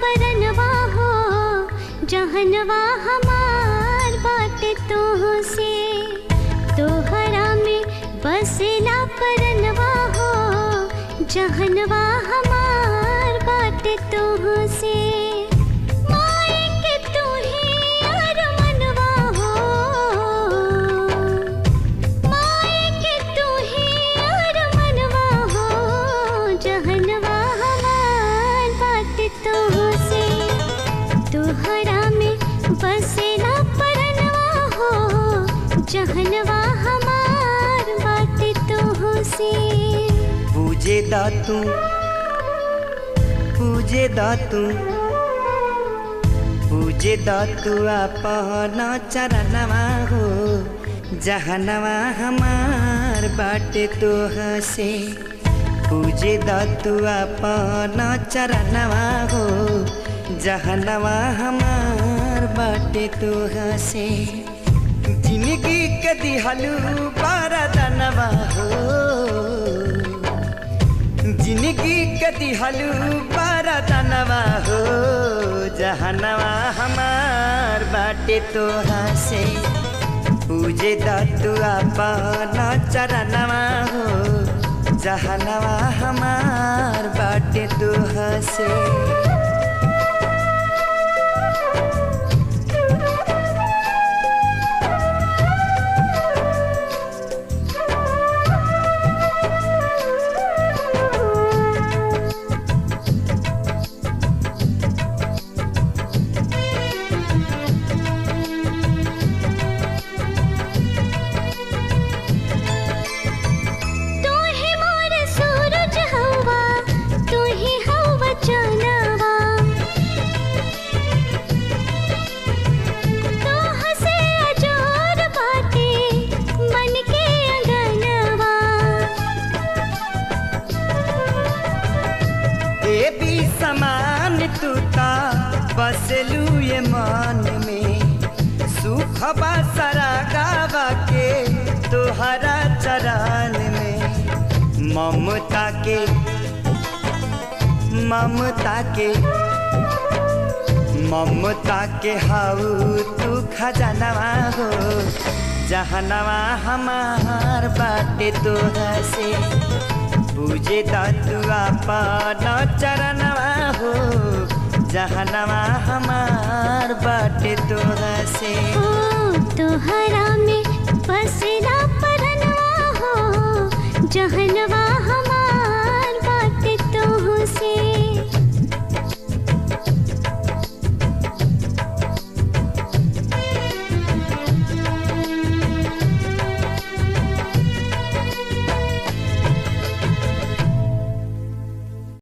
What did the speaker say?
परनवा हो जहनवा हमार बाटे तो से तोहरा में बसेला परनवा हो जहनवा हमार बाटे तो से जहनवा हमार बाटे तो से पूजे दातू पूजे दातू पूजे दातू अपना चरणवा हो जहनवा हमार बाटे तो से पूजे दातू अपना चरणवा हो जहनवा हमार बाटे तो से जिंदगी के दिहलू बरदनवा हो जिंदगी के दिहलू बरदनवा हो जहनवा हमार बाटे तो से पूजे दातू अपना चरणवा हो जहनवा हमार बाटे तो से समान तूता बसलू ये मान में सुख बसरा गावा के तोहरा चरण में ममता के ममता के ममता के हाउ तू खजनवा हो जहनवा हमार बाटे तो से पूजे दातू अपना चरणवा हो जहनवा हमार बाटे तो से तोहरा में बसेला परनवा हो जहनवा